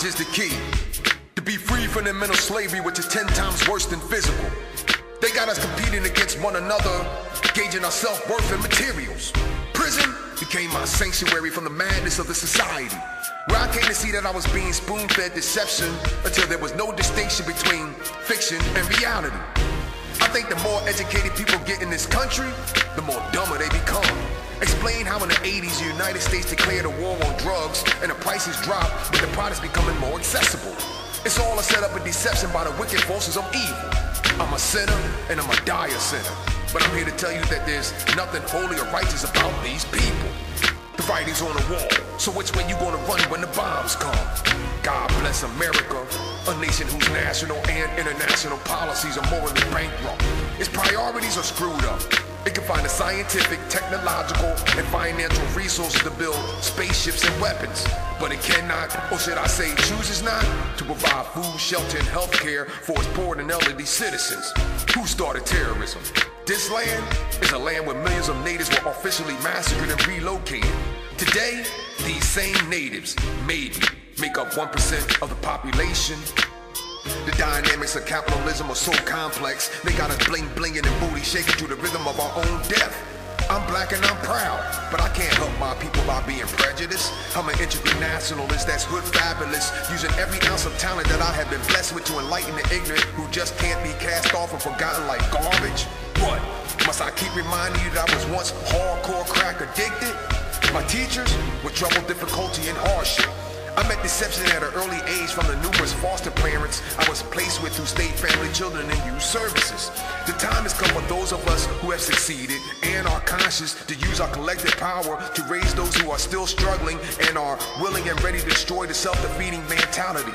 is the key. To be free from their mental slavery, which is 10 times worse than physical. They got us competing against one another, gauging our self-worth and materials. Prison became my sanctuary from the madness of the society, where I came to see that I was being spoon-fed deception until there was no distinction between fiction and reality. I think the more educated people get in this country, the more dumber they become. Explain how in the 80s the United States declared a war on drugs and the prices dropped with the products becoming more accessible. It's all a setup of deception by the wicked forces of evil. I'm a sinner and I'm a dire sinner, but I'm here to tell you that there's nothing holy or righteous about these people. The writing's on the wall, so which way you gonna run when the bombs come? God bless America, a nation whose national and international policies are morally bankrupt. Its priorities are screwed up. It can find the scientific, technological, and financial resources to build spaceships and weapons, but it cannot, or should I say chooses not, to provide food, shelter, and health care for its poor and elderly citizens. Who started terrorism? This land is a land where millions of natives were officially massacred and relocated. Today, these same natives, maybe, make up 1% of the population. The dynamics of capitalism are so complex, they got us bling-blinging and booty shaking to the rhythm of our own death. I'm black and I'm proud, but I can't help my people by being prejudiced. I'm an integral nationalist that's hood fabulous, using every ounce of talent that I have been blessed with to enlighten the ignorant who just can't be cast off and forgotten like garbage. What? Must I keep reminding you that I was once hardcore crack addicted? My teachers were trouble, difficulty, and hardship. I met deception at an early age from the numerous foster parents I was placed with through state family children and youth services. The time has come for those of us who have succeeded and are conscious to use our collective power to raise those who are still struggling and are willing and ready to destroy the self-defeating mentality,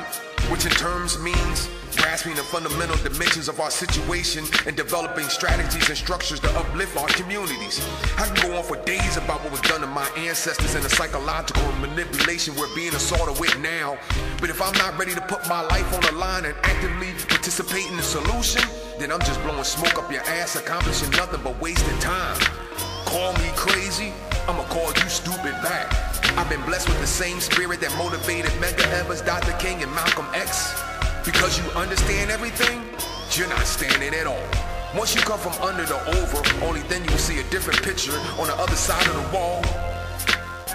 which in terms means grasping the fundamental dimensions of our situation and developing strategies and structures to uplift our communities. I can go on for days about what was done to my ancestors and the psychological manipulation we're being assaulted with now, but if I'm not ready to put my life on the line and actively participate in the solution, then I'm just blowing smoke up your ass, accomplishing nothing but wasting time. Call me crazy, I'ma call you stupid back. I've been blessed with the same spirit that motivated Medgar Evers, Dr. King, and Malcolm X. Because you understand everything, you're not standing at all. Once you come from under the over, only then you will see a different picture on the other side of the wall.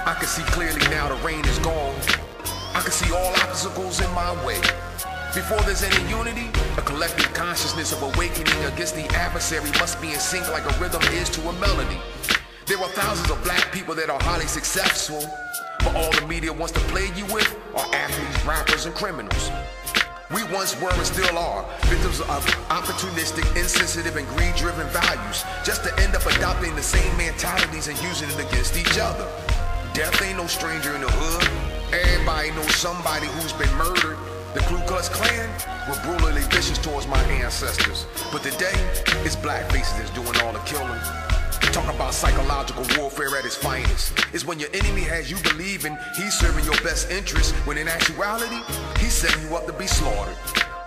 I can see clearly now the rain is gone. I can see all obstacles in my way. Before there's any unity, a collective consciousness of awakening against the adversary must be in sync like a rhythm is to a melody. There are thousands of black people that are highly successful, but all the media wants to play you with are athletes, rappers, and criminals. We once were and still are victims of opportunistic, insensitive, and greed-driven values, just to end up adopting the same mentalities and using it against each other. Death ain't no stranger in the hood. Everybody knows somebody who's been murdered. The Ku Klux Klan were brutally vicious towards my ancestors, but today, it's black faces that's doing all the killing. Talk about psychological warfare at its finest. It's when your enemy has you believing he's serving your best interest, when in actuality, he's setting you up to be slaughtered.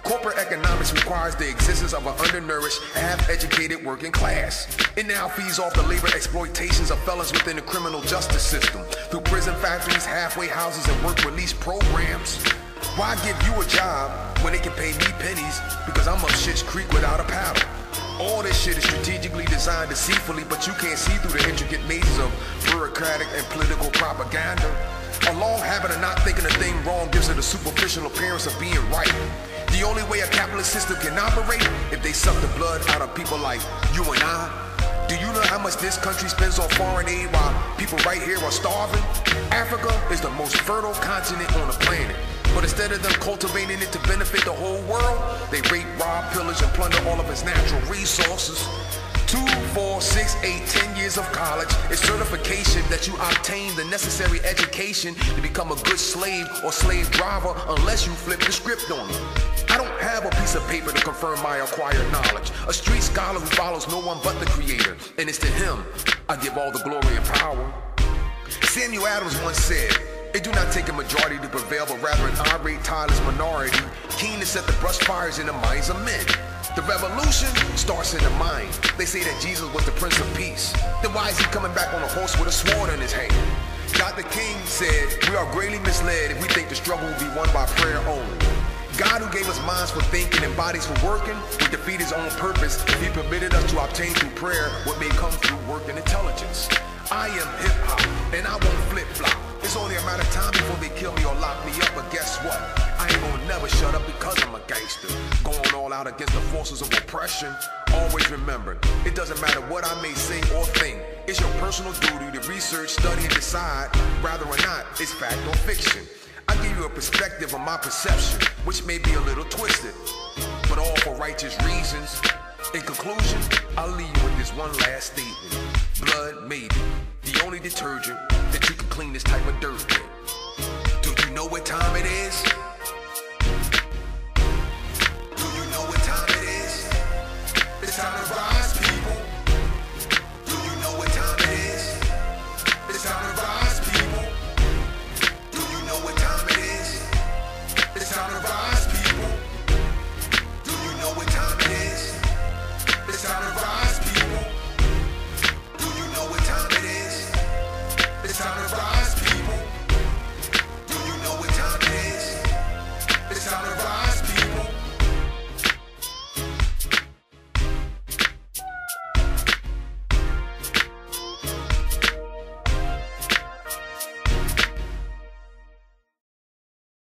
Corporate economics requires the existence of an undernourished, half-educated working class. It now feeds off the labor exploitations of felons within the criminal justice system, through prison factories, halfway houses, and work release programs. Why give you a job when they can pay me pennies because I'm up Shit's Creek without a paddle? All this shit is strategically designed deceitfully, but you can't see through the intricate mazes of bureaucratic and political propaganda. A long habit of not thinking a thing wrong gives it a superficial appearance of being right. The only way a capitalist system can operate if they suck the blood out of people like you and I. Do you know how much this country spends on foreign aid while people right here are starving? Africa is the most fertile continent on the planet. But instead of them cultivating it to benefit the whole world, they rape, rob, pillage, and plunder all of its natural resources. 2, 4, 6, 8, 10 years of college is certification that you obtain the necessary education to become a good slave or slave driver unless you flip the script on them. I don't have a piece of paper to confirm my acquired knowledge. A street scholar who follows no one but the Creator, and it's to him I give all the glory and power. Samuel Adams once said, "It do not take a majority to prevail, but rather an irate, tireless minority, keen to set the brush fires in the minds of men." The revolution starts in the mind. They say that Jesus was the Prince of Peace. Then why is he coming back on a horse with a sword in his hand? Dr. King said, we are greatly misled if we think the struggle will be won by prayer only. God, who gave us minds for thinking and bodies for working, would defeat his own purpose if he permitted us to obtain through prayer what may come through work and intelligence. I am hip-hop, and I won't flip-flop. It's only a matter of time before they kill me or lock me up, but guess what? I ain't gonna never shut up because I'm a gangster. Going all out against the forces of oppression. Always remember, it doesn't matter what I may say or think. It's your personal duty to research, study, and decide whether or not it's fact or fiction. I give you a perspective of my perception, which may be a little twisted, but all for righteous reasons. In conclusion, I'll leave you with this one last statement. Blood may be the only detergent that you can clean this type of dirt with. Do you know what time it is?